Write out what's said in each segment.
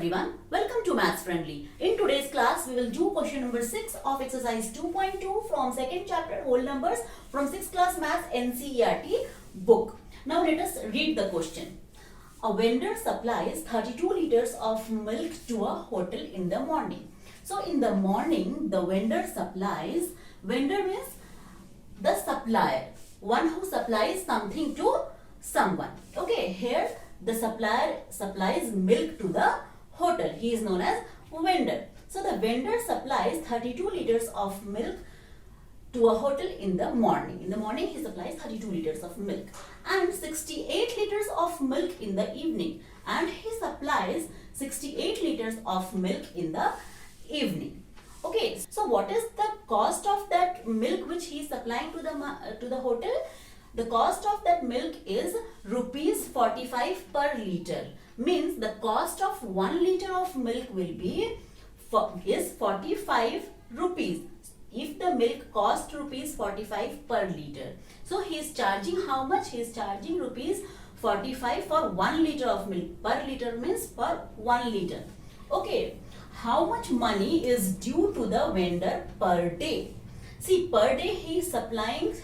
everyone, welcome to Maths Friendly. In today's class, we will do question number 6 of exercise 2.2 from second chapter whole numbers from 6th class Maths NCERT book. Now let us read the question. A vendor supplies 32 liters of milk to a hotel in the morning. So in the morning, the vendor supplies, vendor means the supplier, one who supplies something to someone. Okay, here the supplier supplies milk to the hotel. He is known as vendor. So the vendor supplies 32 liters of milk to a hotel in the morning. In the morning he supplies 32 liters of milk and 68 liters of milk in the evening, and he supplies 68 liters of milk in the evening. Okay, so what is the cost of that milk which he is supplying to the hotel? The cost of that milk is rupees 45 per liter. Means the cost of 1 liter of milk will be is 45 rupees. If the milk cost rupees 45 per liter, so he is charging how much? He is charging rupees 45 for 1 liter of milk. Per liter means per 1 liter. Okay, how much money is due to the vendor per day? See, per day he is supplying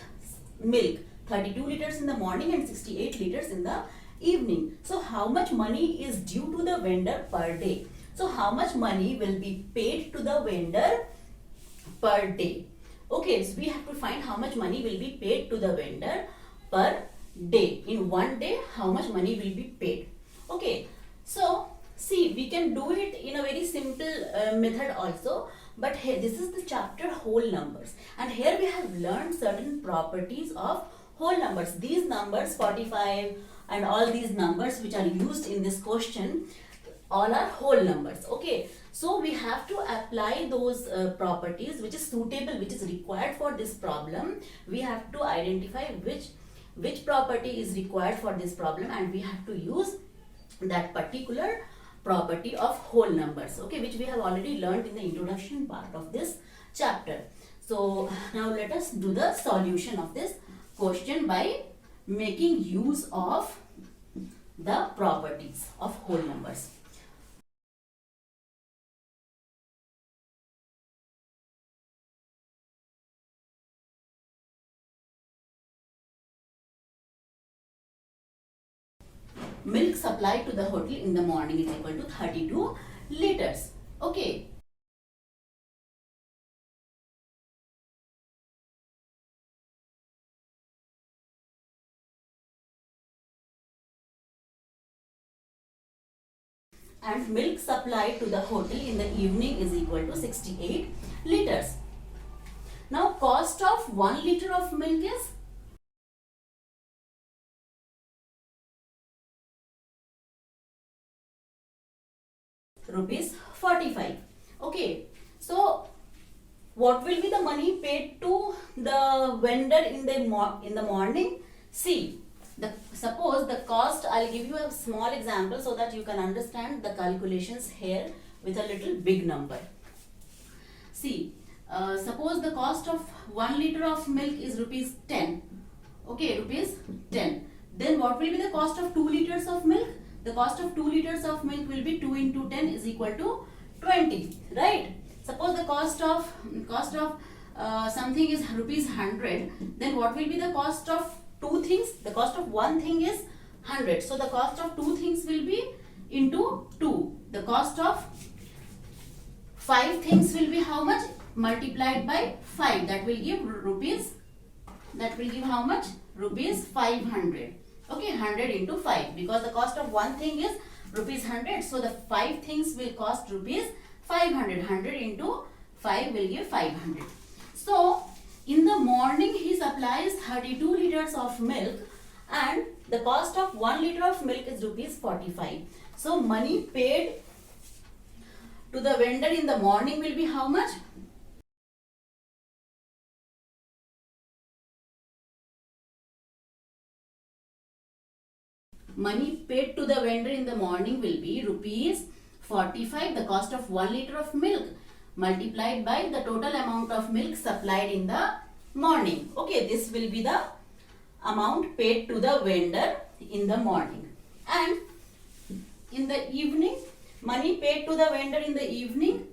milk 32 liters in the morning and 68 liters in the evening. So how much money is due to the vendor per day? So how much money will be paid to the vendor per day? Okay, so we have to find how much money will be paid to the vendor per day. In one day, how much money will be paid? Okay, so see, we can do it in a very simple method also. But here, this is the chapter whole numbers, and here we have learned certain properties of whole numbers. These numbers 45 and all these numbers which are used in this question, all are whole numbers. Okay, so we have to apply those properties which is suitable, which is required for this problem. We have to identify which property is required for this problem, and we have to use that particular property of whole numbers, okay, which we have already learned in the introduction part of this chapter. So now let us do the solution of this question by making use of the properties of whole numbers. Milk supplied to the hotel in the morning is equal to 32 liters. Okay. And milk supplied to the hotel in the evening is equal to 68 liters. Now cost of 1 liter of milk is rupees 45. Okay, so what will be the money paid to the vendor in the morning? See, suppose the cost, I'll give you a small example so that you can understand the calculations here with a little big number. See, suppose the cost of 1 liter of milk is rupees 10. Okay, rupees 10. Then what will be the cost of 2 liters of milk? The cost of 2 liters of milk will be 2 into 10 is equal to 20, right? Suppose the cost of something is rupees 100, then what will be the cost of two things? The cost of one thing is 100. So the cost of two things will be into 2. The cost of 5 things will be how much? Multiplied by 5. That will give rupees. That will give how much? Rupees 500. Okay, 100 into 5, because the cost of one thing is rupees 100. So the 5 things will cost rupees 500. 100 into 5 will give 500. So in the morning he supplies 32 liters of milk and the cost of 1 liter of milk is rupees 45. So money paid to the vendor in the morning will be how much? Money paid to the vendor in the morning will be rupees 45, the cost of 1 liter of milk, multiplied by the total amount of milk supplied in the morning. Okay, this will be the amount paid to the vendor in the morning. And in the evening, money paid to the vendor in the evening.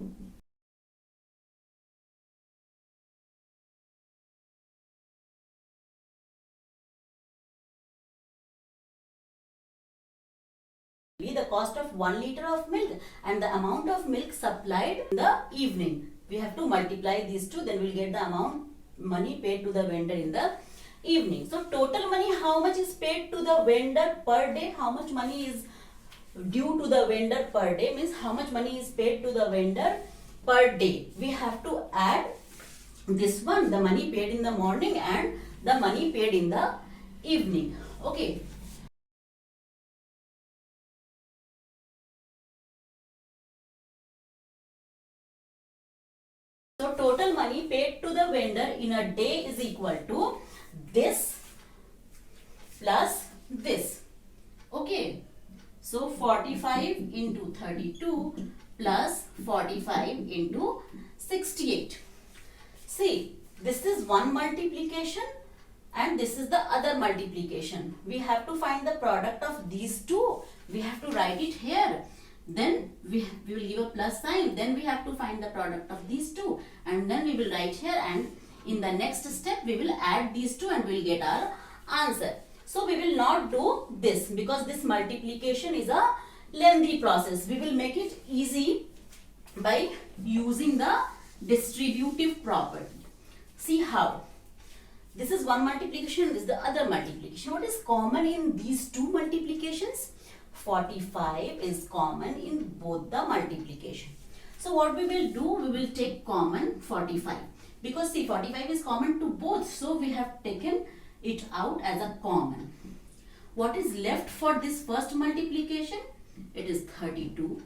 The cost of 1 liter of milk and the amount of milk supplied in the evening. We have to multiply these two, then we'll get the amount money paid to the vendor in the evening. So total money, how much is paid to the vendor per day? How much money is due to the vendor per day, means how much money is paid to the vendor per day. We have to add this one, the money paid in the morning and the money paid in the evening. Okay. So total money paid to the vendor in a day is equal to this plus this. Okay. So 45 into 32 plus 45 into 68. See, this is one multiplication and this is the other multiplication. We have to find the product of these two. We have to write it here. Then we will give a plus sign. Then we have to find the product of these two. And then we will write here, and in the next step we will add these two and we will get our answer. So we will not do this because this multiplication is a lengthy process. We will make it easy by using the distributive property. See how. This is one multiplication, this is the other multiplication. What is common in these two multiplications? 45 is common in both the multiplication. So what we will do, we will take common 45. Because see, 45 is common to both. So we have taken it out as a common. What is left for this first multiplication? It is 32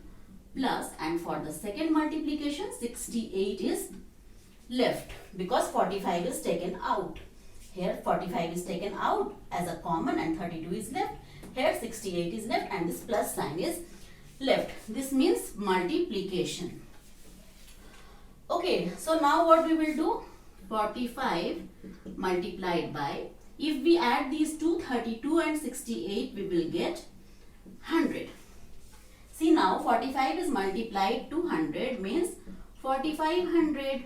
plus, and for the second multiplication 68 is left because 45 is taken out. Here 45 is taken out as a common and 32 is left. Here 68 is left and this plus sign is left. This means multiplication. Okay, so now what we will do? 45 multiplied by, if we add these two, 32 and 68, we will get 100. See now 45 is multiplied to 100 means 4500.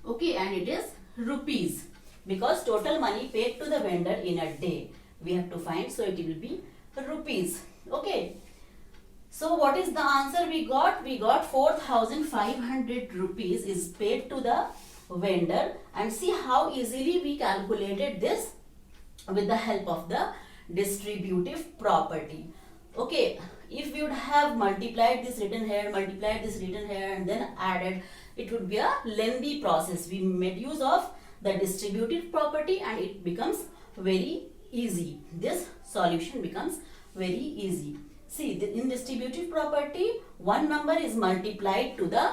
Okay, and it is rupees because total money paid to the vendor in a day we have to find, so it will be rupees. Okay, so what is the answer we got? We got 4500 rupees is paid to the vendor, and see how easily we calculated this with the help of the distributive property. Okay, if we would have multiplied this written here, multiplied this written here and then added, it would be a lengthy process. We made use of the distributive property and it becomes very easy. This solution becomes very easy. See, in distributive property, one number is multiplied to the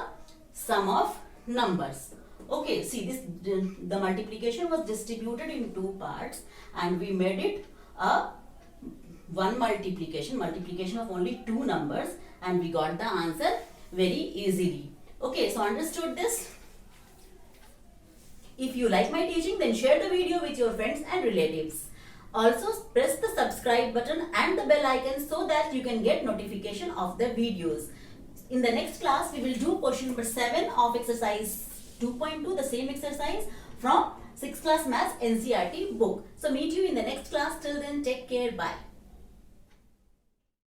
sum of numbers. Okay, see this, the multiplication was distributed in two parts and we made it a one multiplication of only two numbers, and we got the answer very easily. Okay, so understood this? If you like my teaching, then share the video with your friends and relatives. Also press the subscribe button and the bell icon so that you can get notification of the videos. In the next class, we will do question number 7 of exercise 2.2, the same exercise from 6th class Maths NCERT book. So meet you in the next class. Till then, take care. Bye.